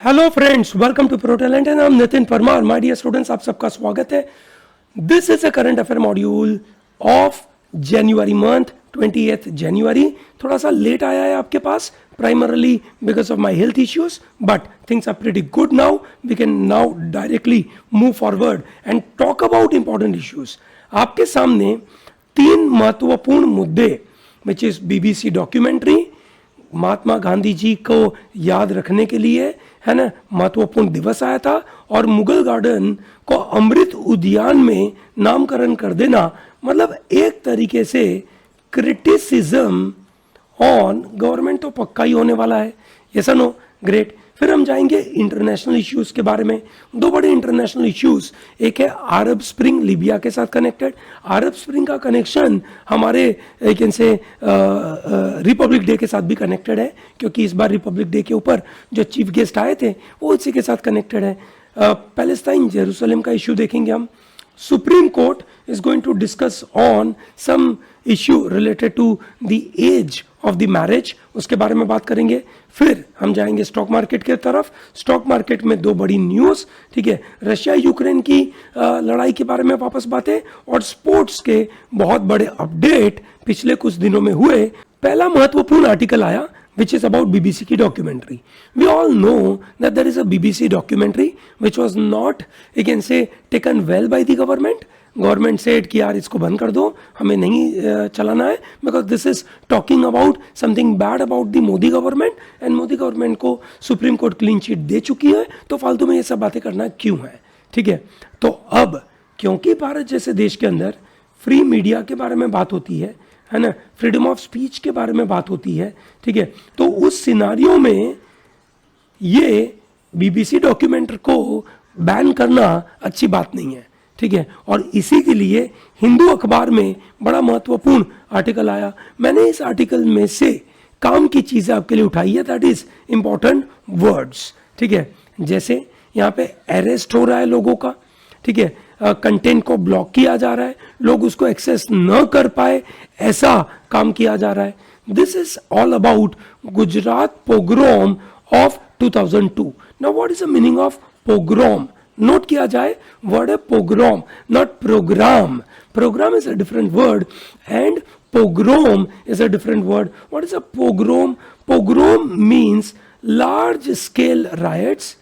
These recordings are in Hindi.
Hello friends, welcome to pro talent and I am Nitin Parmar. My dear students, आप सबका स्वागत है। This is a current affair module of January month, 20th January. थोड़ा सा लेट आया है आपके पास, primarily because of my health issues, but things are pretty good now. We can now directly move forward and talk about important issues. आपके सामने तीन महत्वपूर्ण मुद्दे, which is BBC documentary, Mahatma Gandhi ji को याद रखने के लिए, है ना, महत्वपूर्ण दिवस आया था, और मुगल गार्डन को अमृत उद्यान में नामकरण कर देना, मतलब एक तरीके से क्रिटिसिज्म ऑन गवर्नमेंट तो पक्का ही होने वाला है। Yes no, great. फिर हम जाएंगे इंटरनेशनल इश्यूज के बारे में। दो बड़े इंटरनेशनल इश्यूज, एक है अरब स्प्रिंग, लीबिया के साथ कनेक्टेड। अरब स्प्रिंग का कनेक्शन हमारे कैन से रिपब्लिक डे के साथ भी कनेक्टेड है, क्योंकि इस बार रिपब्लिक डे के ऊपर जो चीफ गेस्ट आए थे वो इसी के साथ कनेक्टेड है। पैलेस्टाइन जेरूसलम का इश्यू देखेंगे हम। Supreme court is going to discuss on some issue related to the age of the marriage, उसके बारे में बात करेंगे। फिर हम जाएंगे स्टॉक मार्केट की तरफ। स्टॉक मार्केट में दो बड़ी न्यूज़, ठीक है, रशिया यूक्रेन की लड़ाई के बारे में वापस बातें, और स्पोर्ट्स के बहुत बड़े अपडेट पिछले कुछ दिनों में हुए। पहला महत्वपूर्ण आर्टिकल आया which is about BBC की documentary. We all know that there is a BBC documentary which was not, you can say, taken well by the government. Government said कि यार इसको बंद कर दो, हमें नहीं चलाना है, because this is talking about something bad about the Modi government, and Modi government को सुप्रीम कोर्ट क्लीन चिट दे चुकी है, तो फालतू में ये सब बातें करना क्यों है, ठीक है। तो अब क्योंकि भारत जैसे देश के अंदर फ्री मीडिया के बारे में बात होती है ना, फ्रीडम ऑफ स्पीच के बारे में बात होती है, ठीक है, तो उस सिनारियो में ये बीबीसी डॉक्यूमेंट्री को बैन करना अच्छी बात नहीं है, ठीक है। और इसी के लिए हिंदू अखबार में बड़ा महत्वपूर्ण आर्टिकल आया। मैंने इस आर्टिकल में से काम की चीजें आपके लिए उठाई है, दैट इज इंपॉर्टेंट वर्ड्स, ठीक है। जैसे यहाँ पे अरेस्ट हो रहा है लोगों का, ठीक है, कंटेंट को ब्लॉक किया जा रहा है, लोग उसको एक्सेस न कर पाए, ऐसा काम किया जा रहा है। This is all about Gujarat pogrom of 2002। Now what is the meaning of pogrom? Note किया जाए, वर्ड है pogrom, not program. Program is a different word and pogrom is a different word. What is a pogrom? Pogrom means large scale riots,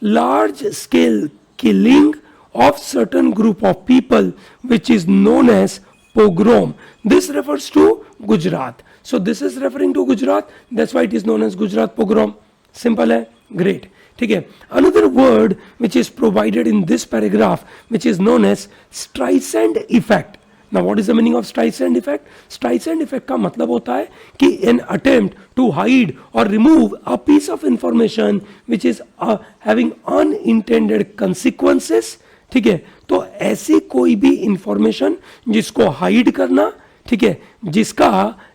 large scale killing of certain group of people, which is known as pogrom. This refers to Gujarat. So this is referring to Gujarat, that's why it is known as Gujarat pogrom. Simple है, great, ठीक है। Another word which is provided in this paragraph, which is known as Streisand effect. Now what is the meaning of Streisand effect? Streisand effect का मतलब होता है कि an attempt to hide or remove a piece of information which is having unintended consequences, ठीक है। तो ऐसी कोई भी इंफॉर्मेशन जिसको हाइड करना, ठीक है, जिसका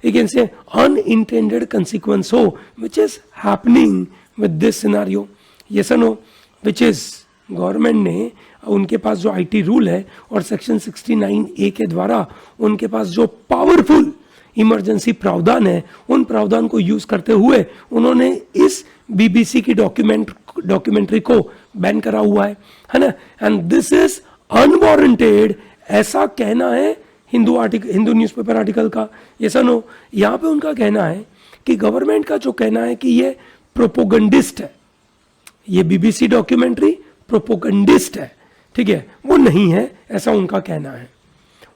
एक से अनइंटेंडेड कंसिक्वेंस हो, which is happening with this scenario, yes और नो, विच इज गवर्नमेंट ने उनके पास जो आईटी रूल है और सेक्शन 69A के द्वारा उनके पास जो पावरफुल इमरजेंसी प्रावधान है, उन प्रावधान को यूज करते हुए उन्होंने इस बीबीसी की डॉक्यूमेंट्री को बैन करा हुआ है ना। एंड दिस इज अनवारंटेड, ऐसा कहना है हिंदू न्यूज़पेपर आर्टिकल का। ये सुनो, यहाँ पे उनका कहना है कि गवर्नमेंट का जो कहना है कि ये प्रोपोगंडिस्ट है, ये बीबीसी डॉक्यूमेंट्री प्रोपोगंडिस्ट है, ठीक है, वो नहीं है, ऐसा उनका कहना है।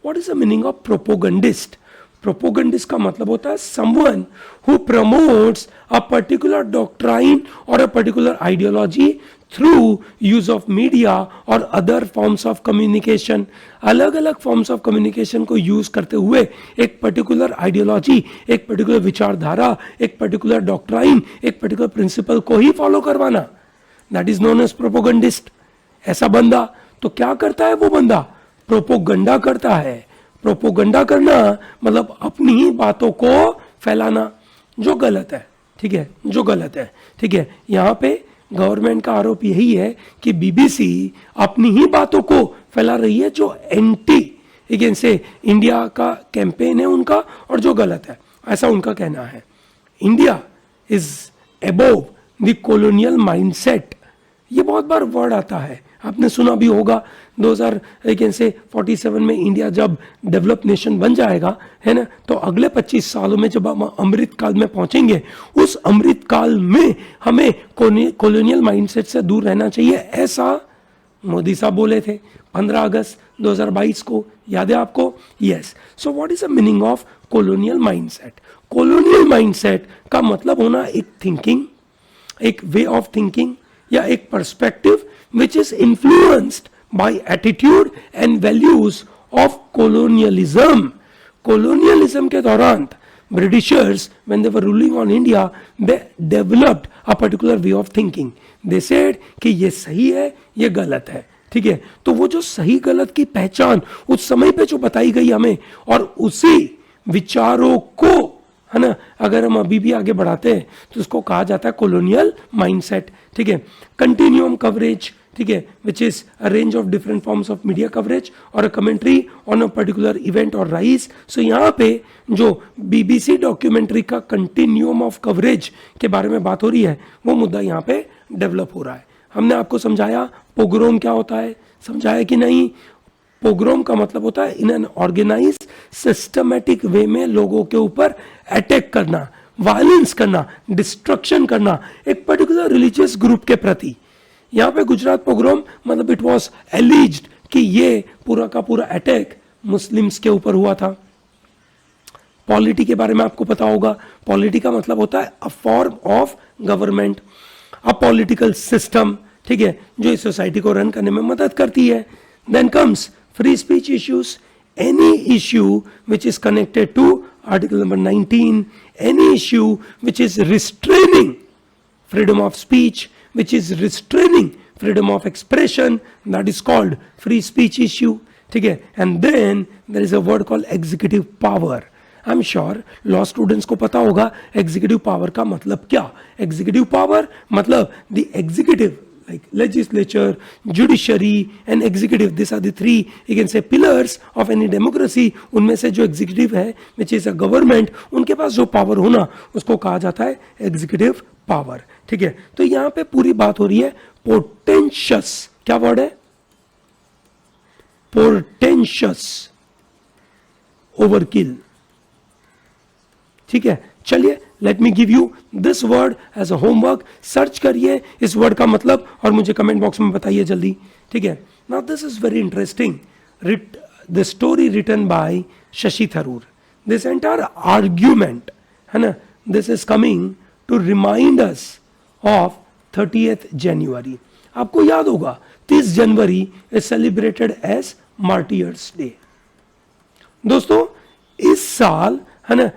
What is the meaning of propagandist? Propagandist का मतलब होता है someone who promotes a particular doctrine और a particular ideology through use of media और अदर फॉर्म्स ऑफ कम्युनिकेशन। अलग अलग फॉर्म्स ऑफ कम्युनिकेशन को यूज करते हुए एक पर्टिकुलर आइडियोलॉजी, एक पर्टिकुलर विचारधारा, एक पर्टिकुलर डॉक्ट्राइन, एक पर्टिकुलर प्रिंसिपल को ही फॉलो करवाना, that is known as propagandist. ऐसा बंदा तो क्या करता है? वो बंदा प्रोपोगंडा करता है। प्रोपोगंडा करना मतलब अपनी ही बातों को फैलाना, जो गलत है, ठीक है, जो गलत है, ठीक है। यहाँ पे गवर्नमेंट का आरोप यही है कि बीबीसी अपनी ही बातों को फैला रही है, जो एंटी अगेन से इंडिया का कैंपेन है उनका, और जो गलत है, ऐसा उनका कहना है। India is above the colonial mindset, ये बहुत बार वर्ड आता है, आपने सुना भी होगा। 2047 में इंडिया जब डेवलप नेशन बन जाएगा, है ना, तो अगले 25 सालों में जब हम अमृत काल में पहुंचेंगे, उस अमृत काल में हमें कॉलोनियल माइंडसेट से दूर रहना चाहिए, ऐसा मोदी साहब बोले थे 15 अगस्त 2022 को, याद है आपको? Yes. So what is the meaning of colonial mindset? Colonial mindset का मतलब होना एक थिंकिंग, एक वे ऑफ थिंकिंग या एक perspective which is influenced by attitude and values of colonialism. Colonialism के दौरान Britishers, when they were ruling on India, they developed a particular way of thinking. They said कि ये सही है, ये गलत है, ठीक है। तो वो जो सही गलत की पहचान उस समय पे जो बताई गई हमें, और उसी विचारों को, है ना, अगर हम अभी भी आगे बढ़ाते हैं तो उसको कहा जाता है कॉलोनियल माइंडसेट, ठीक है। कंटिन्यूम कवरेज, ठीक है, which is a range of different forms of media coverage और a commentary on a particular event और राइज। सो यहाँ पे जो बीबीसी डॉक्यूमेंट्री का कंटिन्यूम ऑफ कवरेज के बारे में बात हो रही है, वो मुद्दा यहाँ पे डेवलप हो रहा है। हमने आपको समझाया पोग्रोम क्या होता है, समझाया कि नहीं? पोग्रोम का मतलब होता है in an organized systematic way में लोगों के ऊपर अटैक करना, वायलेंस करना, डिस्ट्रक्शन करना एक पर्टिकुलर रिलीजियस ग्रुप के प्रति। यहाँ पे गुजरात पोग्रोम मतलब इट वाज एलिज्ड कि ये पूरा का पूरा अटैक मुस्लिम्स के ऊपर हुआ था। पॉलिटी के बारे में आपको पता होगा, पॉलिटी का मतलब होता है a form of government, a political system, ठीक है, जो इस सोसाइटी को रन करने में मदद करती है। Then comes free speech issues, any issue which is connected to article number 19, any issue which is restraining freedom of speech, which is restraining freedom of expression, that is called free speech issue, ठीक है। and then there is a word called executive power. I'm sure law students को पता होगा executive power का मतलब क्या। executive power मतलब the executive like legislature, judiciary and executive, these are the three, you can say, pillars of any democracy. उनमें से जो executive है which is a government, उनके पास जो power होना उसको कहा जाता है executive power, ठीक है। तो यहाँ पे पूरी बात हो रही है portentous, क्या वर्ड है? portentous overkill, ठीक है। चलिए let me give you this word as a homework, search करिए इस वर्ड का मतलब और मुझे कमेंट बॉक्स में बताइए जल्दी, ठीक है। Now this is very interesting, the story written by Shashi Tharoor. This entire argument, है ना, this is coming to remind us of 30th January. आपको याद होगा 30 January is celebrated as martyrs day. दोस्तों इस साल, है ना,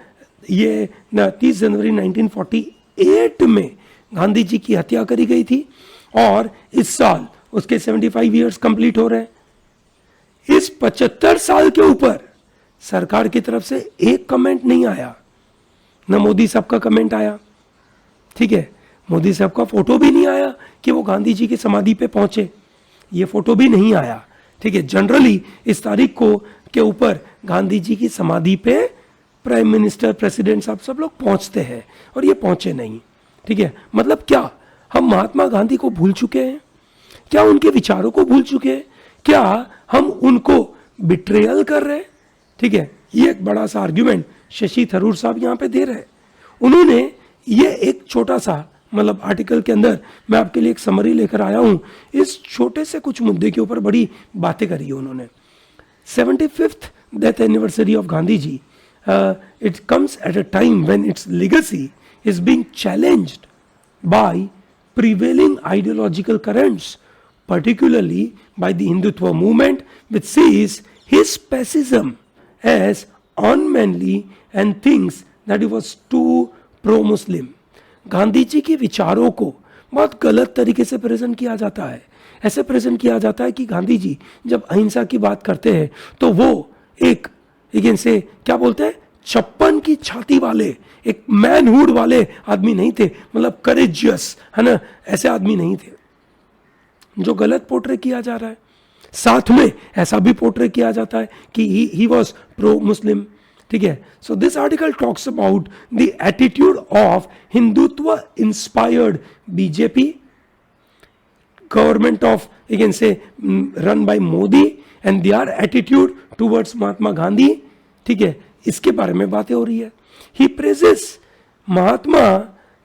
ये 30 जनवरी 1948 में गांधी जी की हत्या करी गई थी और इस साल उसके 75 ईयर्स कंप्लीट हो रहे हैं। इस 75 साल के ऊपर सरकार की तरफ से एक कमेंट नहीं आया, न मोदी साहब का कमेंट आया, ठीक है। मोदी साहब का फोटो भी नहीं आया कि वो गांधी जी की समाधि पे पहुंचे, ये फोटो भी नहीं आया, ठीक है। जनरली इस तारीख को के ऊपर गांधी जी की समाधि पे प्राइम मिनिस्टर, प्रेसिडेंट साहब सब लोग पहुंचते हैं और ये पहुंचे नहीं, ठीक है। मतलब क्या हम महात्मा गांधी को भूल चुके हैं? क्या उनके विचारों को भूल चुके हैं? क्या हम उनको बिट्रेयल कर रहे हैं? ठीक है, ये एक बड़ा सा आर्ग्यूमेंट शशि थरूर साहब यहाँ पे दे रहे हैं। उन्होंने ये एक छोटा सा मतलब आर्टिकल के अंदर मैं आपके लिए एक समरी लेकर आया हूं, इस छोटे से कुछ मुद्दे के ऊपर बड़ी बातें करी है उन्होंने। 75th death anniversary of Gandhi ji, it comes at a time when its legacy is being challenged by prevailing ideological currents, particularly by the Hindutva movement, which sees his pacifism as unmanly and thinks that he was too pro-Muslim. Gandhi ji के विचारों को बहुत गलत तरीके से प्रेजेंट किया जाता है। ऐसे प्रेजेंट किया जाता है कि गांधी जी जब अहिंसा की बात करते हैं तो वो एक से क्या बोलते हैं, 56 की छाती वाले, एक मैनहुड वाले आदमी नहीं थे, मतलब करेजियस, है ना, ऐसे आदमी नहीं थे, जो गलत पोर्ट्रे किया जा रहा है। साथ में ऐसा भी पोर्ट्रे किया जाता है कि ही वॉज प्रो मुस्लिम, ठीक है. So this article talks about the attitude of Hindutva inspired BJP government of, you can say, run by Modi and their attitude towards Mahatma Gandhi. ठीक है, इसके बारे में बातें हो रही है. He praises Mahatma,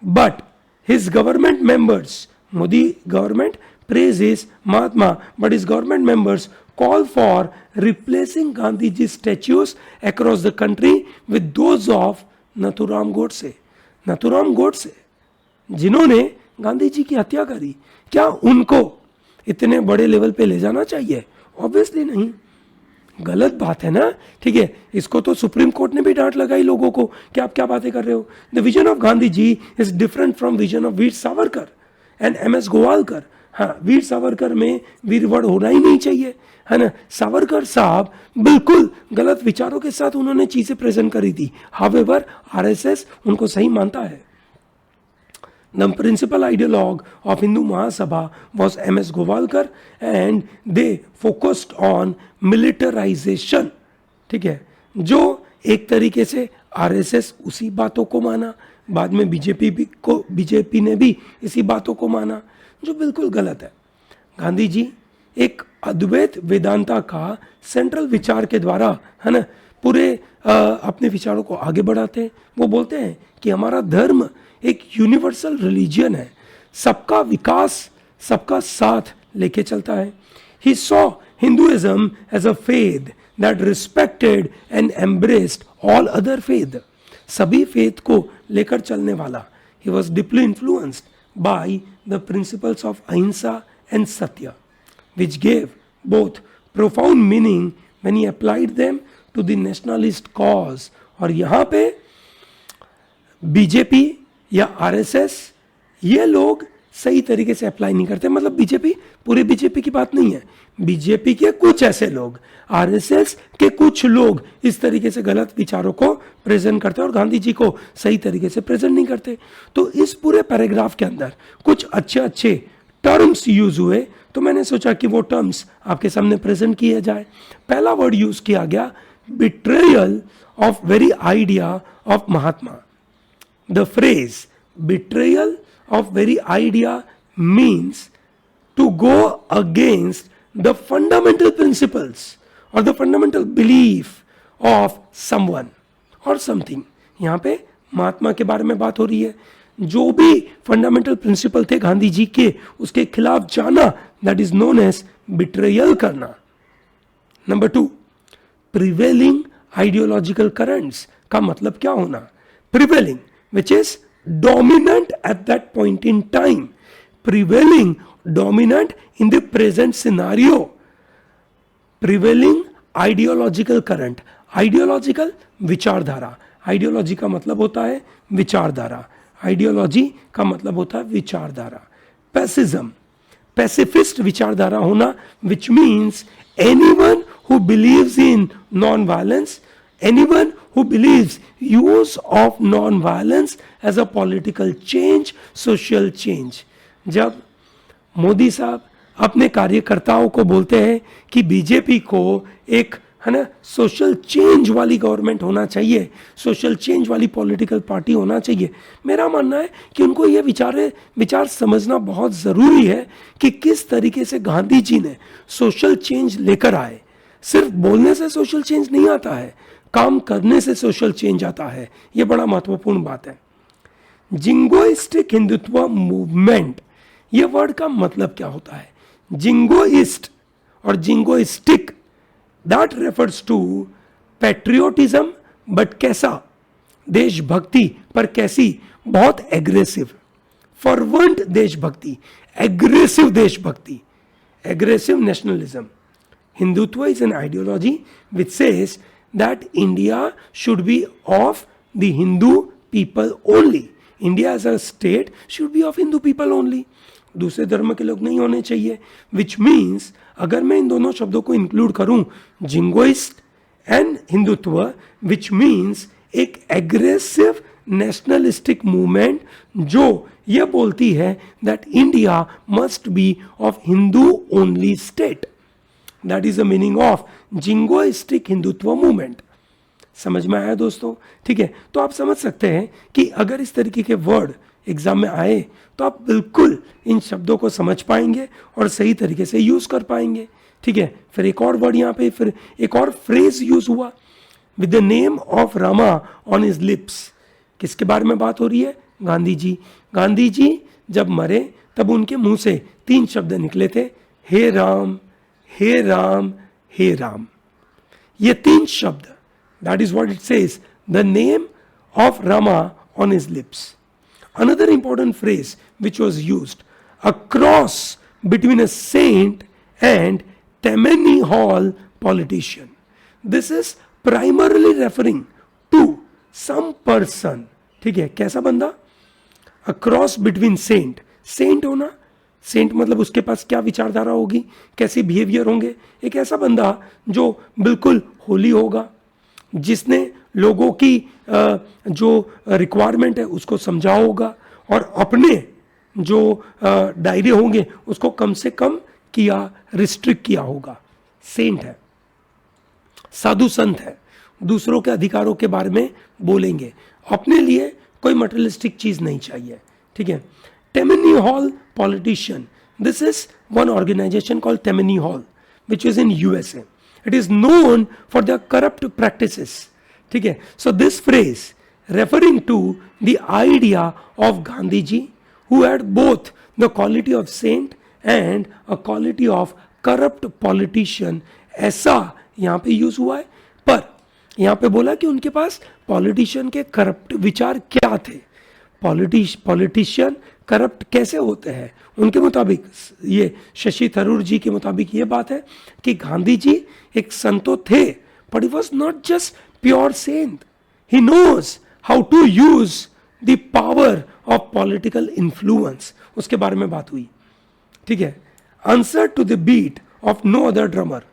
but his government members, Modi government praises Mahatma, but his government members call for replacing Gandhiji's statues across the country with those of Nathuram Godse. Nathuram Godse, जिन्होंने गांधी जी की हत्या करी, क्या उनको इतने बड़े लेवल पे ले जाना चाहिए? ऑब्वियसली नहीं, गलत बात है ना. ठीक है, इसको तो सुप्रीम कोर्ट ने भी डांट लगाई लोगों को कि आप क्या बातें कर रहे हो. The vision of Gandhi ji is different from vision of Veer Savarkar and M S. Golwalkar. हाँ, वीर सावरकर में वीर वर्ड होना ही नहीं चाहिए, है ना. सावरकर साहब बिल्कुल गलत विचारों के साथ उन्होंने चीजें प्रेजेंट करी थी. हाउएवर आरएसएस उनको सही मानता है. The principal ideologue of Hindu Mahasabha was M.S. Govalkar and they focused on militarization. ठीक है, जो एक तरीके से आरएसएस उसी बातों को माना, बाद में बीजेपी ने भी इसी बातों को माना, जो बिल्कुल गलत है. गांधी जी एक अद्वैत वेदांता का सेंट्रल विचार के द्वारा, है ना, पूरे अपने विचारों को आगे बढ़ाते हैं. वो बोलते हैं कि हमारा धर्म एक यूनिवर्सल रिलीजियन है, सबका विकास सबका साथ लेके चलता है. He saw Hinduism as a faith that respected and embraced all other faith. सभी फेथ को लेकर चलने वाला. He was deeply influenced by the principles of ahimsa and satya, which gave both profound meaning when he applied them to the nationalist cause. और यहाँ पे बीजेपी या आरएसएस ये लोग सही तरीके से अप्लाई नहीं करते. मतलब बीजेपी, पूरे बीजेपी की बात नहीं है, बीजेपी के कुछ ऐसे लोग, आरएसएस के कुछ लोग इस तरीके से गलत विचारों को प्रेजेंट करते हैं और गांधी जी को सही तरीके से प्रेजेंट नहीं करते. तो इस पूरे पैराग्राफ के अंदर कुछ अच्छे अच्छे टर्म्स यूज हुए, तो मैंने सोचा कि वो टर्म्स आपके सामने प्रेजेंट किए जाए. पहला वर्ड यूज किया गया, betrayal of very idea of Mahatma. The phrase betrayal of very idea means to go against the fundamental principles or the fundamental belief of someone or something. यहाँ पे महात्मा के बारे में बात हो रही है. जो भी फंडामेंटल प्रिंसिपल थे गांधी जी के, उसके खिलाफ जाना, that is known as betrayal करना. नंबर 2, प्रिवेलिंग आइडियोलॉजिकल करंट्स का मतलब क्या होना? Prevailing, which is dominant at that point in time, prevailing, dominant in the present scenario. Prevailing ideological current, ideological विचारधारा. आइडियोलॉजी का मतलब होता है विचारधारा, आइडियोलॉजी का मतलब होता है विचारधारा. पैसिज्म, पैसिफिस्ट विचारधारा होना, which means anyone who believes in non-violence, anyone who believes use of non-violence as a political change, social change. जब मोदी साहब अपने कार्यकर्ताओं को बोलते हैं कि बीजेपी को एक, है ना, सोशल चेंज वाली गवर्नमेंट होना चाहिए, सोशल चेंज वाली पॉलिटिकल पार्टी होना चाहिए, मेरा मानना है कि उनको ये विचार समझना बहुत ज़रूरी है कि किस तरीके से गांधी जी ने सोशल चेंज लेकर आए. सिर्फ बोलने से सोशल चेंज नहीं आता है, काम करने से सोशल चेंज आता है. यह बड़ा महत्वपूर्ण बात है. जिंगोइस्टिक हिंदुत्व मूवमेंट, यह वर्ड का मतलब क्या होता है? जिंगोइस्ट और jingoistic, that refers to patriotism, but कैसा? देशभक्ति, पर कैसी? बहुत एग्रेसिव, फर्वेंट देशभक्ति, एग्रेसिव देशभक्ति, aggressive nationalism. Hindutva is an ideology which says that India should be of the Hindu people only. India as a state should be of Hindu people only. दूसरे धर्म के लोग नहीं होने चाहिए. Which means, अगर मैं इन दोनों शब्दों को इंक्लूड करूं, जिंगोइस्ट एंड हिंदुत्व, which means एक एग्रेसिव नेशनलिस्टिक मूवमेंट जो यह बोलती है that India must be of Hindu only state. That is the meaning of jingoistic Hindutva movement. समझ में आया दोस्तों? ठीक है, तो आप समझ सकते हैं कि अगर इस तरीके के वर्ड एग्जाम में आए तो आप बिल्कुल इन शब्दों को समझ पाएंगे और सही तरीके से यूज कर पाएंगे। ठीक है, फिर एक और वर्ड यहाँ पे, फिर एक और फ्रेज यूज हुआ, with the name of Rama on his lips. किसके बारे में बात हो रही है? गांधी जी। गांधी जी जब मरे तब उनके मुंह से 3 शब्द निकले थे, हे राम, हे राम, हे राम। ये 3 शब्द, that is what it says, the name of Rama on his lips. Another important phrase which was used, a cross between a saint and Tammany Hall politician. This is primarily referring to some person. ठीक है, कैसा बंदा? A cross between saint. Saint होना, सेंट मतलब उसके पास क्या विचारधारा होगी, कैसी बिहेवियर होंगे? एक ऐसा बंदा जो बिल्कुल होली होगा, जिसने लोगों की जो रिक्वायरमेंट है उसको समझा होगा और अपने जो दायरे होंगे उसको कम से कम किया, रिस्ट्रिक्ट किया होगा। सेंट है, साधु संत है, दूसरों के अधिकारों के बारे में बोलेंगे, अपने लिए कोई मटेरियलिस्टिक चीज नहीं चाहिए। ठीक है, Tammany Hall politician, this is one organization called Tammany Hall which is in USA. It is known for their corrupt practices. ठीक है, so this phrase referring to the idea of Gandhi ji who had both the quality of saint and a quality of corrupt politician, ऐसा यहाँ पे यूज हुआ है। पर यहाँ पे बोला कि उनके पास पॉलिटिशियन के करप्ट विचार क्या थे, पॉलिटिशियन करप्ट कैसे होते हैं। उनके मुताबिक, ये शशि थरूर जी के मुताबिक ये बात है कि गांधी जी एक संत तो थे, but he was not just pure saint, he knows how to use the power of political influence. उसके बारे में बात हुई। ठीक है, answer to the beat of no other drummer,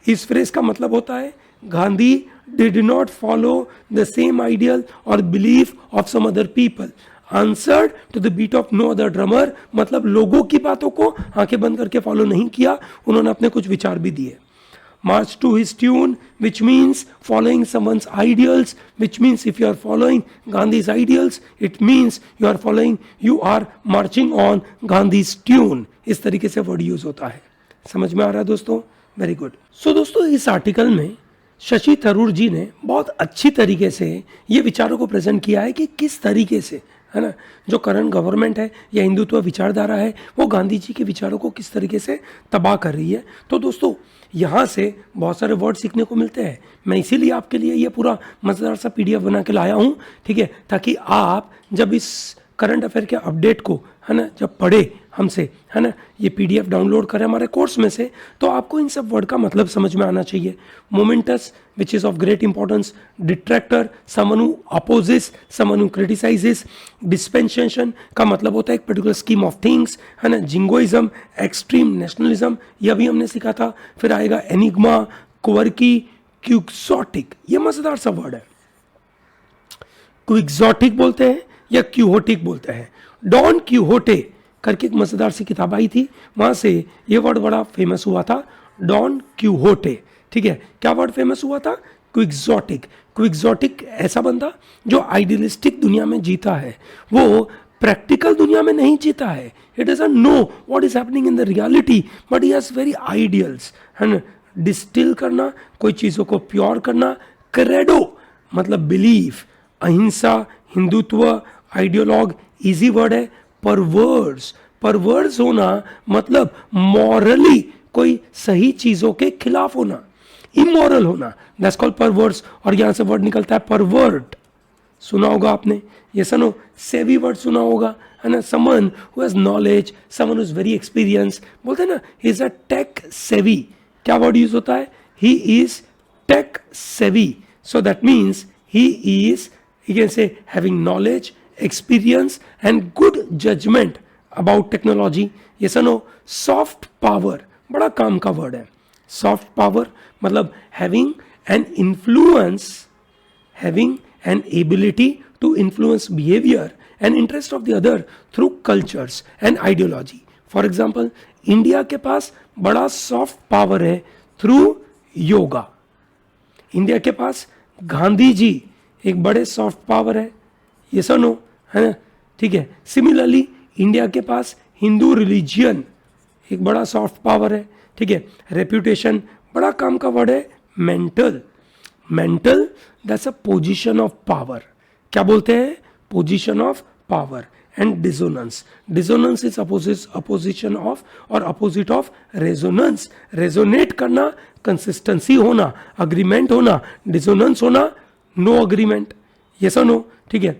इस फ्रेज का मतलब होता है Gandhi did not follow the same ideal और belief of some other people. Answer to the beat of no other drummer मतलब लोगों की बातों को आंखें बंद करके फॉलो नहीं किया, उन्होंने अपने कुछ विचार भी दिए। March to his tune, which means following someone's ideals, which means if you are following Gandhi's ideals, it means you are marching on Gandhi's tune. इस तरीके से वर्ड यूज होता है। समझ में आ रहा है दोस्तों? Very good. सो दोस्तों, इस आर्टिकल में शशि थरूर जी ने बहुत अच्छी तरीके से ये विचारों को प्रेजेंट किया है कि किस तरीके से, है ना, जो करंट गवर्नमेंट है या हिंदुत्व विचारधारा है वो गांधी जी के विचारों को किस तरीके से तबाह कर रही है। तो दोस्तों, यहाँ से बहुत सारे वर्ड सीखने को मिलते हैं। मैं इसीलिए आपके लिए ये पूरा मज़ेदार सा PDF बना के लाया हूँ। ठीक है, ताकि आप जब इस करंट अफेयर के अपडेट को, है ना, जब पढ़े हमसे, है ना, ये PDF डाउनलोड करें हमारे कोर्स में से, तो आपको इन सब वर्ड का मतलब समझ में आना चाहिए। Momentous, which is of great importance, detractor, someone who opposes, someone who criticises, dispensation का मतलब होता है एक पर्टिकुलर स्कीम ऑफ थिंग्स, है ना, जिंगोइज्म, एक्सट्रीम नेशनलिज्म, यह भी हमने सीखा था। फिर आएगा एनिग्मा, क्वर्की, क्विक्सोटिक, ये मजेदार सा वर्ड है। क्विक्सोटिक बोलते हैं या क्यूहोटिक बोलते हैं। डॉन क्यूहोटे करके एक मजेदार सी किताब आई थी, वहां से ये वर्ड बड़ा फेमस हुआ था, डॉन क्यूहोटे। ठीक है, क्या वर्ड फेमस हुआ था? क्विक्सोटिक। क्विक्सोटिक ऐसा बंदा जो आइडियलिस्टिक दुनिया में जीता है, वो प्रैक्टिकल दुनिया में नहीं जीता है। He doesn't know what is happening in the reality, but he has very ideals, है ना, डिस्टिल करना, कोई चीज़ों को प्योर करना, क्रेडो मतलब बिलीफ, अहिंसा, हिंदुत्व, आइडियोलॉग, इजी वर्ड है। परवर्स, परवर्स होना मतलब मॉरली कोई सही चीज़ों के खिलाफ होना, इमोरल होना, दैट्स कॉल्ड परवर्स। और यहाँ से वर्ड निकलता है परवर्ट, सुना होगा आपने, ये सुनो, सेवी वर्ड सुना होगा, है ना, someone who has knowledge, someone who is very experience, बोलते हैं ना, he is a tech savvy. क्या वर्ड यूज होता है? He is tech savvy, so that means he is, you can say, having knowledge, experience and good judgment about technology. ये सुनो, सॉफ्ट पावर बड़ा काम का वर्ड है। सॉफ्ट पावर मतलब having an influence, having an ability to influence behavior and interest of the other through cultures and ideology. For example, India के पास बड़ा सॉफ्ट पावर है थ्रू योगा। इंडिया के पास गांधी जी एक बड़े सॉफ्ट पावर है, ये सुनो, है ना, ठीक है। सिमिलरली इंडिया के पास हिंदू रिलीजियन एक बड़ा सॉफ्ट पावर है, ठीक है। रेप्यूटेशन बड़ा काम का वर्ड है। Mantle, mantle that's a position of power, क्या बोलते हैं, position of power. And dissonance, dissonance is opposition of और अपोजिट ऑफ रेजोनेंस। रेजोनेट करना, कंसिस्टेंसी होना, अग्रीमेंट होना, डिसोनेंस होना, नो अग्रीमेंट, यस और नो, ठीक है।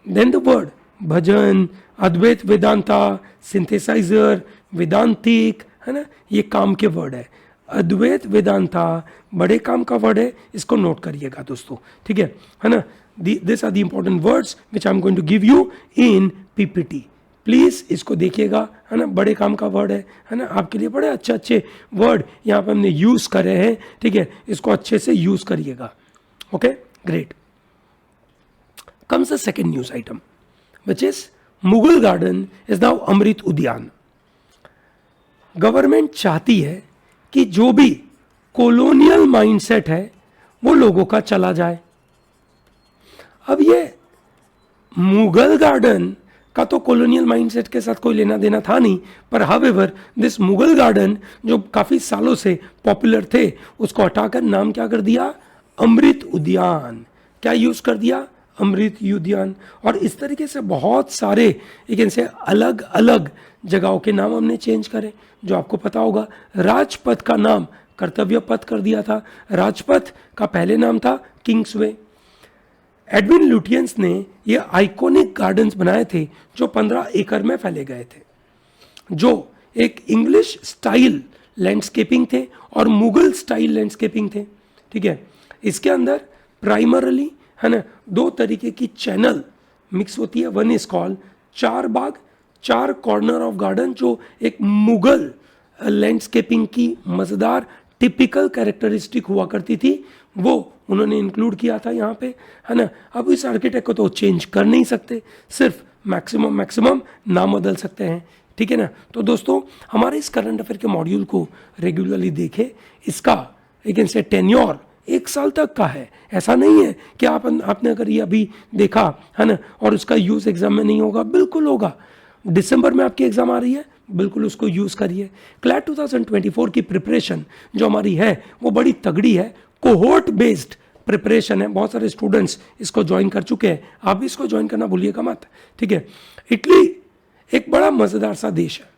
Then the word bhajan, Advaita Vedanta, synthesiser, Vedantic, है ना, ये काम के वर्ड है। अद्वैत वेदांता बड़े काम का वर्ड है, इसको नोट करिएगा दोस्तों, ठीक है ना। This are the important words which I am going to give you in PPT, please इसको देखिएगा, है ना, बड़े काम का वर्ड है ना, आपके लिए बड़े अच्छे अच्छे वर्ड यहाँ पे हमने यूज करे हैं, ठीक है, इसको अच्छे से यूज करिएगा। Okay, great. Comes the second news item which is Mughal garden is now Amrit Udyan. Government चाहती है कि जो भी कॉलोनियल माइंडसेट है वो लोगों का चला जाए। अब ये मुगल गार्डन का तो कॉलोनियल माइंडसेट के साथ कोई लेना देना था नहीं, पर हावेवर दिस मुगल गार्डन जो काफी सालों से पॉपुलर थे उसको हटाकर नाम क्या कर दिया, अमृत उद्यान। क्या यूज कर दिया, अमृत उद्यान। और इस तरीके से बहुत सारे एक इनसे अलग अलग जगहों के नाम हमने चेंज करे, जो आपको पता होगा। राजपथ का नाम कर्तव्य पथ कर दिया था, राजपथ का पहले नाम था किंग्सवे। एडविन लुटियंस ने ये आइकॉनिक गार्डन्स बनाए थे जो 15 एकड़ में फैले गए थे, जो एक इंग्लिश स्टाइल लैंडस्केपिंग थे और मुगल स्टाइल लैंडस्केपिंग थे, ठीक है। इसके अंदर प्राइमरली, है ना, दो तरीके की चैनल मिक्स होती है। वन इज कॉल्ड चार बाग, चार कॉर्नर ऑफ गार्डन, जो एक मुगल लैंडस्केपिंग की मजेदार टिपिकल कैरेक्टरिस्टिक हुआ करती थी, वो उन्होंने इंक्लूड किया था यहाँ पे, है ना। अब इस आर्किटेक्ट को तो चेंज कर नहीं सकते, सिर्फ मैक्सिमम नाम बदल सकते हैं, ठीक है ना। तो दोस्तों हमारे इस करंट अफेयर के मॉड्यूल को रेगुलरली देखें, इसका एक से टेन्योर 1 साल तक का है। ऐसा नहीं है कि आपने अगर ये अभी देखा, है ना, और उसका यूज एग्जाम में नहीं होगा, बिल्कुल होगा। दिसंबर में आपकी एग्जाम आ रही है, बिल्कुल उसको यूज करिए। क्लैट 2024 की प्रिपरेशन जो हमारी है वो बड़ी तगड़ी है, कोहोर्ट बेस्ड प्रिपरेशन है। बहुत सारे स्टूडेंट्स इसको ज्वाइन कर चुके हैं, आप भी इसको ज्वाइन करना भूलिएगा मत, ठीक है। इटली एक बड़ा मजेदार सा देश है।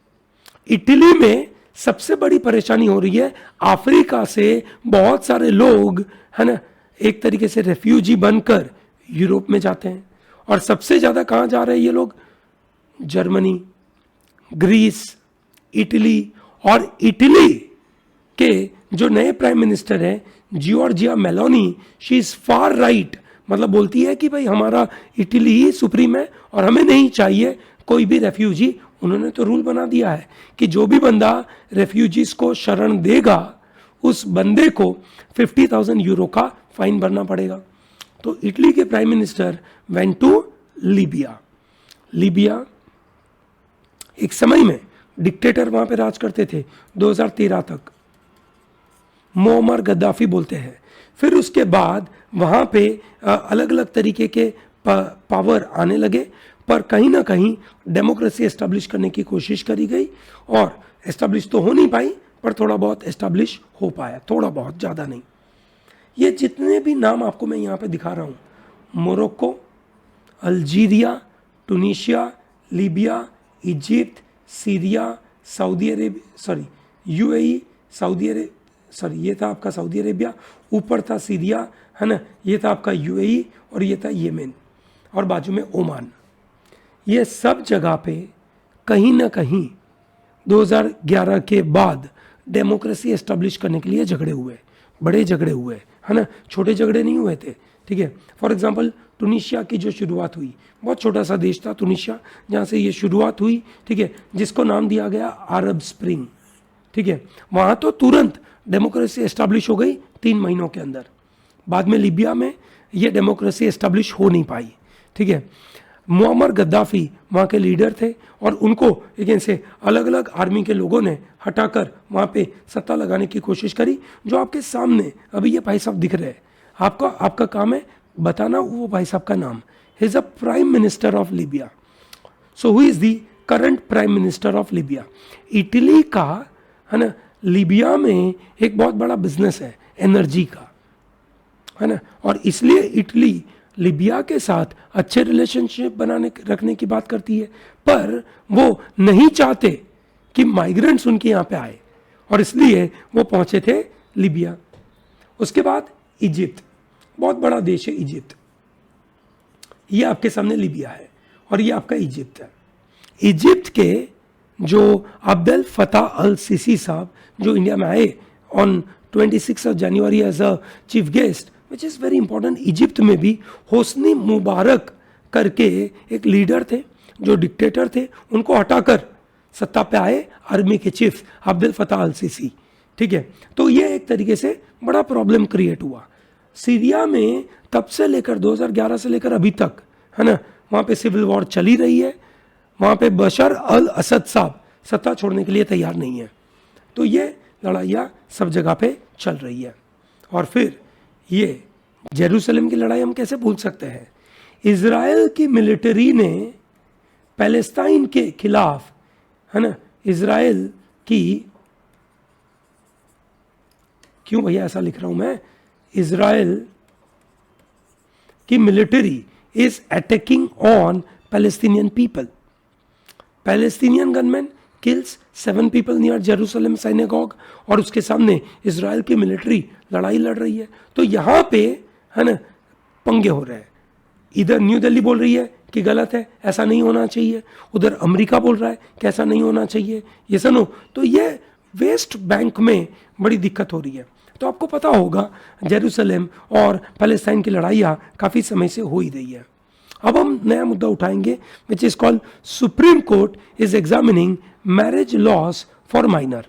इटली में सबसे बड़ी परेशानी हो रही है, अफ्रीका से बहुत सारे लोग, है ना, एक तरीके से रेफ्यूजी बनकर यूरोप में जाते हैं। और सबसे ज्यादा कहां जा रहे हैं ये लोग, जर्मनी, ग्रीस, इटली। और इटली के जो नए प्राइम मिनिस्टर हैं Giorgia Meloni, she is far right, मतलब बोलती है कि भाई हमारा इटली ही सुप्रीम है और हमें नहीं चाहिए कोई भी रेफ्यूजी। उन्होंने तो रूल बना दिया है कि जो भी बंदा रेफ्यूजीज को शरण देगा उस बंदे को 50,000 यूरो का फाइन भरना पड़ेगा। तो इटली के prime minister went to Libya. Libya एक समय में डिक्टेटर वहां पे राज करते थे 2013 तक, मोअम्मर गद्दाफी बोलते हैं। फिर उसके बाद वहां पे अलग अलग तरीके के पावर आने लगे, पर कहीं ना कहीं डेमोक्रेसी एस्टेब्लिश करने की कोशिश करी गई और एस्टेब्लिश तो हो नहीं पाई, पर थोड़ा बहुत एस्टेब्लिश हो पाया, थोड़ा बहुत, ज़्यादा नहीं। ये जितने भी नाम आपको मैं यहाँ पे दिखा रहा हूँ, Morocco, Algeria, Tunisia, Libya, Egypt, Syria, Saudi Arabia, sorry UAE, Saudi Arabia, sorry ये था आपका सऊदी अरेबिया, ऊपर था सीरिया, है ना, ये था आपका यूएई, और ये था येमेन, और बाजू में ओमान। ये सब जगह पे कहीं ना कहीं 2011 के बाद डेमोक्रेसी एस्टेब्लिश करने के लिए झगड़े हुए, बड़े झगड़े हुए, है ना, छोटे झगड़े नहीं हुए थे, ठीक है। फॉर एग्जांपल टूनिशिया की जो शुरुआत हुई, बहुत छोटा सा देश था टूनिशिया, जहाँ से ये शुरुआत हुई, ठीक है, जिसको नाम दिया गया अरब स्प्रिंग, ठीक है। वहाँ तो तुरंत डेमोक्रेसी एस्टेब्लिश हो गई 3 महीनों के अंदर। बाद में लीबिया में ये डेमोक्रेसी एस्टेब्लिश हो नहीं पाई, ठीक है। मुअम्मर गद्दाफी वहाँ के लीडर थे और उनको लेकिन से अलग अलग आर्मी के लोगों ने हटाकर वहाँ पे सत्ता लगाने की कोशिश करी, जो आपके सामने अभी ये भाई साहब दिख रहे हैं, आपका आपका काम है बताना वो भाई साहब का नाम. He is a prime minister of Libya. So who is the current prime minister of Libya? Italy का, है ना, लीबिया में एक बहुत बड़ा बिजनेस है एनर्जी का, है ना, और इसलिए इटली लीबिया के साथ अच्छे रिलेशनशिप बनाने रखने की बात करती है, पर वो नहीं चाहते कि माइग्रेंट्स उनके यहाँ पे आए, और इसलिए वो पहुंचे थे लीबिया. उसके बाद इजिप्ट, बहुत बड़ा देश है इजिप्ट. ये आपके सामने लीबिया है और ये आपका इजिप्ट है. इजिप्ट के जो अब्देल फताह अल सीसी साहब जो इंडिया में आए on 26 January as a chief guest, which is very important. Egypt में भी होस्नी मुबारक करके एक लीडर थे जो डिक्टेटर थे, उनको हटाकर सत्ता पे आए आर्मी के चीफ अब्देल फताह अल सीसी. ठीक है, तो ये एक तरीके से बड़ा प्रॉब्लम क्रिएट हुआ. सीरिया में तब से लेकर 2011 से लेकर अभी तक, है ना, वहाँ पे सिविल वॉर चली रही है. वहाँ पे बशर अल असद साहब सत्ता छोड़ने के लिए तैयार नहीं है. तो ये लड़ाइयाँ सब जगह पे चल रही है. और फिर ये जेरूसलम की लड़ाई हम कैसे भूल सकते हैं? इजराइल की मिलिट्री ने पैलेस्टाइन के खिलाफ, है ना, इजराइल की, क्यों भैया ऐसा लिख रहा हूं मैं, इजराइल की military is attacking on Palestinian people. Palestinian gunman kills 7 people near Jerusalem synagogue, और उसके सामने इजराइल की मिलिट्री लड़ाई लड़ रही है. तो यहाँ पे, है ना, पंगे हो रहे हैं. इधर न्यू दिल्ली बोल रही है कि गलत है, ऐसा नहीं होना चाहिए, उधर अमेरिका बोल रहा है कि ऐसा नहीं होना चाहिए. ये सुनो, तो ये वेस्ट बैंक में बड़ी दिक्कत हो रही है. तो आपको पता होगा जेरूसलम और पैलेस्टाइन की लड़ाइयाँ काफ़ी समय से हो ही रही है. अब हम नया मुद्दा उठाएंगे which is called supreme court is examining marriage laws for minor.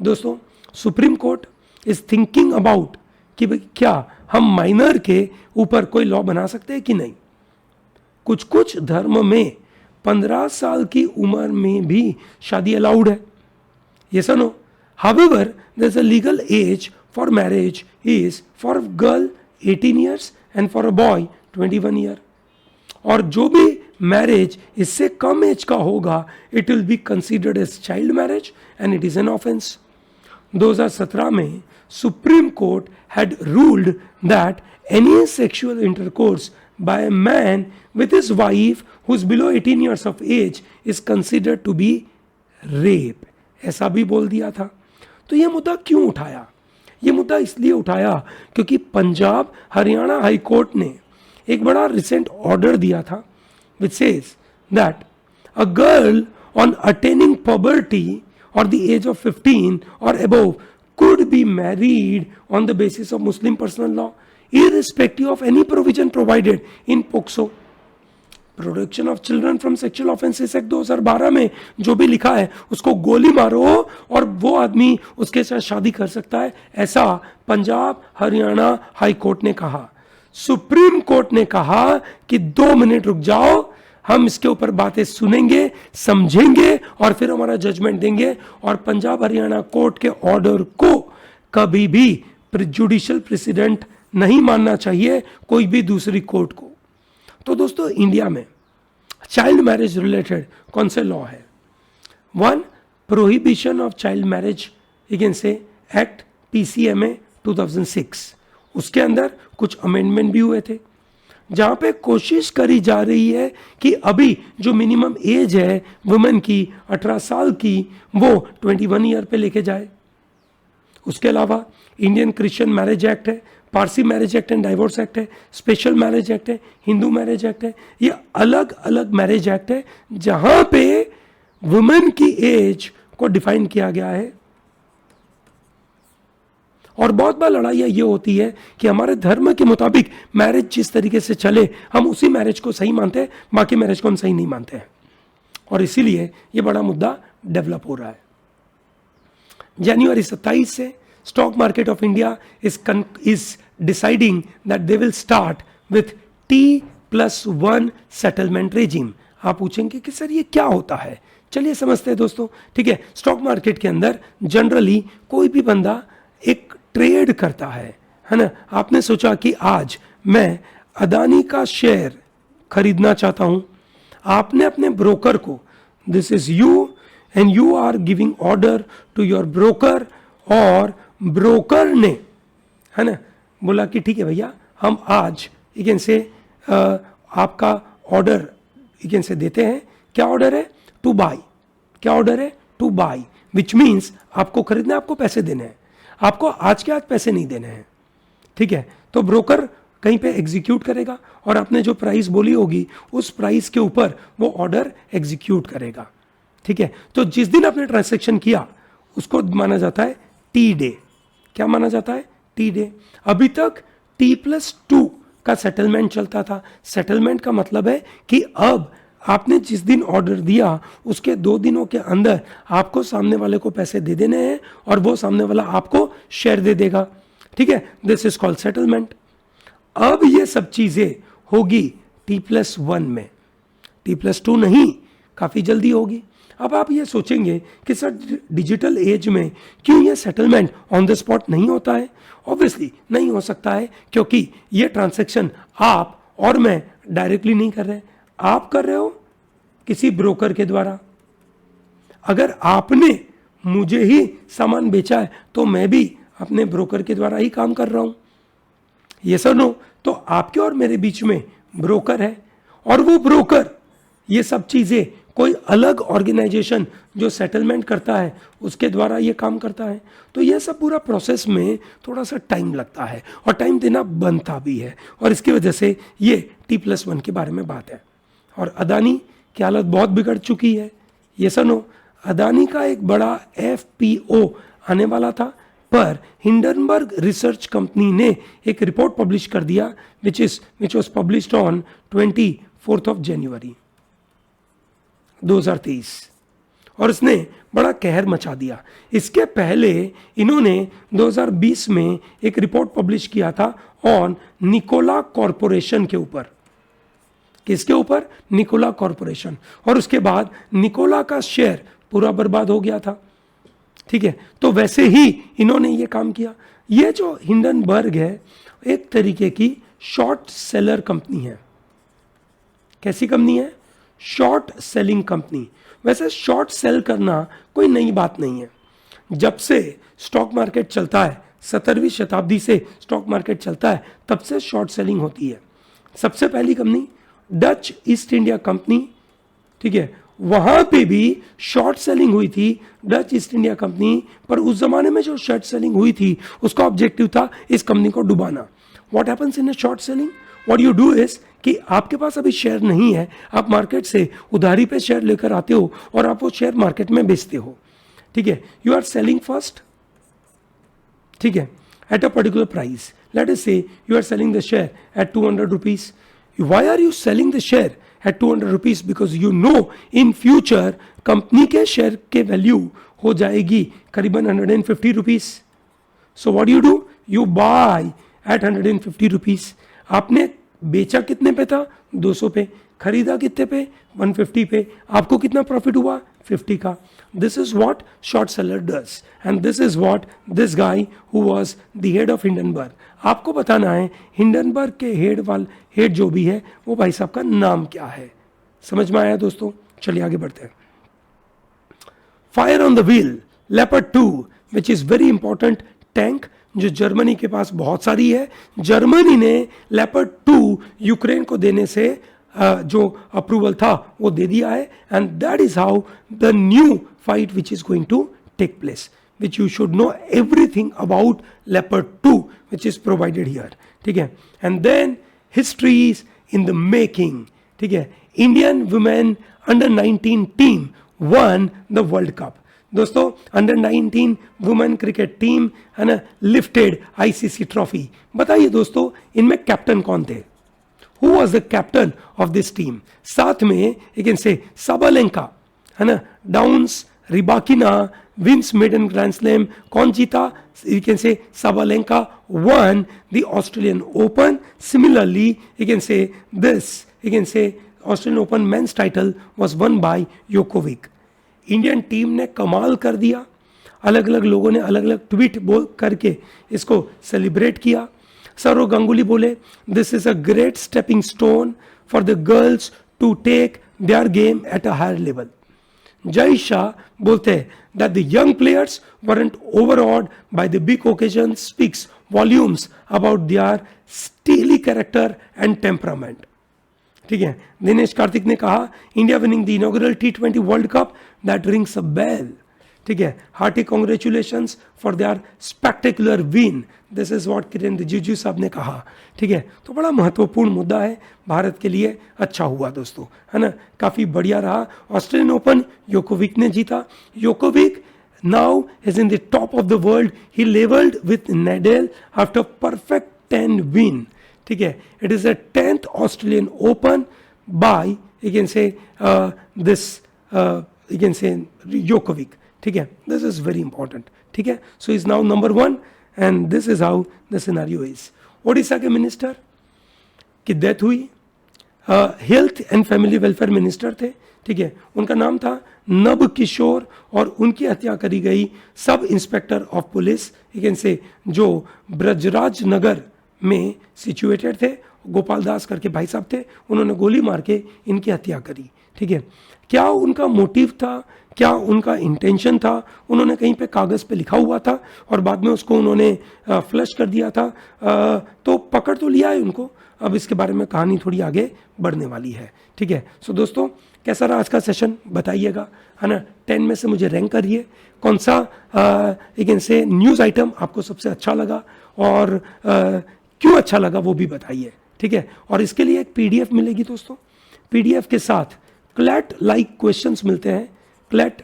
दोस्तों, supreme court is thinking about कि क्या हम माइनर के ऊपर कोई लॉ बना सकते हैं कि नहीं. कुछ कुछ धर्म में 15 साल की उम्र में भी शादी अलाउड है. ये सुनो, however there is a legal age for marriage is for a girl 18 years and for a boy 21 year. और जो भी मैरिज इससे कम एज का होगा it will be considered as child marriage and it is an offence. 2017 में supreme court had ruled that any sexual intercourse by a man with his wife who is below 18 years of age is considered to be rape. ऐसा भी बोल दिया था. तो ये मुद्दा क्यों उठाया? ये मुद्दा इसलिए उठाया क्योंकि पंजाब हरियाणा हाई कोर्ट ने एक बड़ा रिसेंट ऑर्डर दिया था which says that a girl on attaining puberty और द एज ऑफ 15 और above could be married on the basis of Muslim personal law irrespective of any provision provided in POCSO. Protection of children from sexual offences act 2012 में जो भी लिखा है उसको गोली मारो और वो आदमी उसके साथ शादी कर सकता है, ऐसा पंजाब हरियाणा हाई कोर्ट ने कहा. सुप्रीम कोर्ट ने कहा कि 2 मिनट रुक जाओ, हम इसके ऊपर बातें सुनेंगे, समझेंगे और फिर हमारा जजमेंट देंगे. और पंजाब हरियाणा कोर्ट के ऑर्डर को कभी भी जुडिशियल प्रेसिडेंट नहीं मानना चाहिए कोई भी दूसरी कोर्ट को. तो दोस्तों, इंडिया में चाइल्ड मैरिज रिलेटेड कौन से लॉ है? 1, prohibition of child marriage, you can say act PCMA 2006. उसके अंदर कुछ अमेंडमेंट भी हुए थे जहां पे कोशिश करी जा रही है कि अभी जो मिनिमम एज है वुमेन की 18 साल की, वो 21 ईयर पे लेके जाए. उसके अलावा इंडियन क्रिश्चियन मैरिज एक्ट है, Parsi marriage act and divorce act है, स्पेशल मैरिज एक्ट है, हिंदू मैरिज एक्ट है. ये अलग अलग मैरिज एक्ट है जहां पे वुमेन की एज को डिफाइन किया गया है. और बहुत बार लड़ाई ये होती है कि हमारे धर्म के मुताबिक मैरिज जिस तरीके से चले हम उसी मैरिज को सही मानते हैं, बाकी मैरिज को हम सही नहीं मानते हैं. और इसीलिए ये बड़ा मुद्दा डेवलप हो रहा है. जनवरी 27 से stock market of India is deciding that they will start with T+1 settlement regime. आप पूछेंगे कि सर ये क्या होता है? चलिए समझते हैं दोस्तों. ठीक है, स्टॉक मार्केट के अंदर जनरली कोई भी बंदा एक ट्रेड करता है है ना, आपने सोचा कि आज मैं अदानी का शेयर खरीदना चाहता हूं, आपने अपने ब्रोकर को, this is you and you are giving order to your broker, और ब्रोकर ने, है ना, बोला कि ठीक है भैया, हम आज यू कैन से आपका ऑर्डर यू कैन से देते हैं. क्या ऑर्डर है? Two by. क्या ऑर्डर है? टू बाई, विच मीन्स आपको खरीदना है, आपको पैसे देने हैं, आपको आज के आज पैसे नहीं देने हैं. ठीक है, तो ब्रोकर कहीं पे एग्जीक्यूट करेगा और आपने जो प्राइस बोली होगी उस प्राइस के ऊपर वो ऑर्डर एग्जीक्यूट करेगा. ठीक है, तो जिस दिन आपने ट्रांसैक्शन किया उसको माना जाता है टी डे. क्या माना जाता है? T day. अभी तक T+2 का सेटलमेंट चलता था. सेटलमेंट का मतलब है कि अब आपने जिस दिन ऑर्डर दिया उसके 2 दिनों के अंदर आपको सामने वाले को पैसे दे देने हैं और वो सामने वाला आपको शेयर दे देगा. ठीक है, दिस इज कॉल्ड सेटलमेंट. अब ये सब चीजें होगी T+1 में, T+2 नहीं, काफी जल्दी होगी. अब आप ये सोचेंगे कि सर डिजिटल एज में क्यों ये सेटलमेंट ऑन द स्पॉट नहीं होता है? ऑब्वियसली नहीं हो सकता है, क्योंकि ये ट्रांसैक्शन आप और मैं डायरेक्टली नहीं कर रहे, आप कर रहे हो किसी ब्रोकर के द्वारा. अगर आपने मुझे ही सामान बेचा है तो मैं भी अपने ब्रोकर के द्वारा ही काम कर रहा हूं. ये सर नो, तो आपके और मेरे बीच में ब्रोकर है, और वो ब्रोकर ये सब चीजें कोई अलग ऑर्गेनाइजेशन जो सेटलमेंट करता है उसके द्वारा ये काम करता है. तो ये सब पूरा प्रोसेस में थोड़ा सा टाइम लगता है और टाइम देना बनता भी है, और इसकी वजह से ये T+1 के बारे में बात है. और अदानी की हालत बहुत बिगड़ चुकी है. ये सुनो, अदानी का एक बड़ा FPO आने वाला था, पर हिंडनबर्ग रिसर्च कंपनी ने एक रिपोर्ट पब्लिश कर दिया विच वॉज पब्लिश्ड ऑन 24 जनवरी 2023, और इसने बड़ा कहर मचा दिया. इसके पहले इन्होंने 2020 में एक रिपोर्ट पब्लिश किया था ऑन निकोला कॉरपोरेशन के ऊपर. किसके ऊपर? Nikola corporation. और उसके बाद निकोला का शेयर पूरा बर्बाद हो गया था. ठीक है, तो वैसे ही इन्होंने ये काम किया. ये जो हिंडनबर्ग है एक तरीके की शॉर्ट सेलर कंपनी है. कैसी कंपनी है? Short selling company. वैसे शॉर्ट सेल करना कोई नई बात नहीं है. जब से स्टॉक मार्केट चलता है, 17वीं शताब्दी से स्टॉक मार्केट चलता है, तब से शॉर्ट सेलिंग होती है. सबसे पहली company Dutch east India company, ठीक है, वहां पे भी शॉर्ट सेलिंग हुई थी, डच ईस्ट इंडिया कंपनी. पर उस जमाने में जो शॉर्ट सेलिंग हुई थी उसका ऑब्जेक्टिव था इस कंपनी को डुबाना. What happens in a short selling? What you do is कि आपके पास अभी शेयर नहीं है, आप मार्केट से उधारी पे शेयर लेकर आते हो और आप वो शेयर मार्केट में बेचते हो. ठीक है, यू आर सेलिंग फर्स्ट, ठीक है, at a particular price. Let us say you are selling the share at 200 rupees. Why are you selling the share at 200 rupees? Because you know in future company के शेयर के वैल्यू हो जाएगी करीबन 150 rupees. So what you do? You buy at 150 rupees. आपने बेचा कितने पे था? 200 पे. खरीदा कितने पे? 150 पे. आपको कितना प्रॉफिट हुआ? 50 का. This is what short seller does, and this is what this guy who was the head of Hindenburg. आपको बताना है हिंडनबर्ग के हेड जो भी है वो भाई साहब का नाम क्या है. समझ में आया दोस्तों? चलिए आगे बढ़ते हैं. Fire on the wheel leopard 2 which is very important tank, जो जर्मनी के पास बहुत सारी है. जर्मनी ने लेपर्ड 2 यूक्रेन को देने से जो अप्रूवल था वो दे दिया है, and that is how the new fight which is going to take place, which you should know everything about Leopard 2 which is provided here. ठीक है, and then histories in the making. ठीक है, Indian women under 19 team won the World Cup. दोस्तों अंडर 19 वुमेन क्रिकेट टीम है ना लिफ्टेड ICC ट्रॉफी. बताइए दोस्तों इनमें कैप्टन कौन थे? Who was the captain of this team? साथ में you can say साबालेंका, है ना, downs, Rybakina, wins maiden Grand Slam. कौन जीता? You can say Sabalenka won the Australian Open. Similarly, you can say this. You can say Australian Open men's title was won by Djokovic. Indian team ने कमाल कर दिया. अलग अलग लोगों ने अलग अलग ट्वीट बोल करके इसको सेलिब्रेट किया. सौरव गांगुली बोले this is a great stepping stone for the girls to take their game at a higher level. Jai Shah बोलते हैं that the young players weren't overawed by the big occasions speaks volumes about their steely character and temperament. ठीक है. दिनेश कार्तिक ने कहा India winning the inaugural T20 world cup that rings a bell. ठीक है. Hearty congratulations for their spectacular win. This is what Kiren Rijiju साहब ने कहा. ठीक है. तो बड़ा महत्वपूर्ण मुद्दा है भारत के लिए. अच्छा हुआ दोस्तों, है ना, काफी बढ़िया रहा. ऑस्ट्रेलियन ओपन योकोविक ने जीता. योकोविक now is in the top of the world. He leveled with Nadal after perfect 10 win. ठीक है. It is a 10th Australian Open by you can say you can say Djokovic. ठीक है. This is very important. ठीक है. So he's now number 1 and this is how the scenario is. Odisha के मिनिस्टर की डेथ हुई. Health and family welfare minister थे. ठीक है. उनका नाम था नब किशोर और उनकी हत्या करी गई sub inspector of police you can say जो ब्रजराज नगर में सिचुएटेड थे. गोपाल दास करके भाई साहब थे. उन्होंने गोली मार के इनकी हत्या करी. ठीक है. क्या उनका मोटिव था, क्या उनका इंटेंशन था, उन्होंने कहीं पे कागज पे लिखा हुआ था और बाद में उसको उन्होंने फ्लश कर दिया था. तो पकड़ तो लिया है उनको. अब इसके बारे में कहानी थोड़ी आगे बढ़ने वाली है. ठीक है. सो दोस्तों कैसा रहा आज का सेशन बताइएगा, है ना. 10 में से मुझे रैंक करिए. कौन सा एक से न्यूज़ आइटम आपको सबसे अच्छा लगा और क्यों अच्छा लगा वो भी बताइए. ठीक है. और इसके लिए एक PDF मिलेगी दोस्तों. PDF के साथ क्लैट लाइक क्वेश्चंस मिलते हैं, क्लैट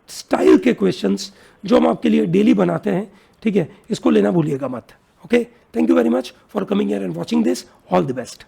स्टाइल के क्वेश्चंस जो हम आपके लिए डेली बनाते हैं. ठीक है. इसको लेना भूलिएगा मत. Okay. Thank you very much for coming here and watching this. All the best.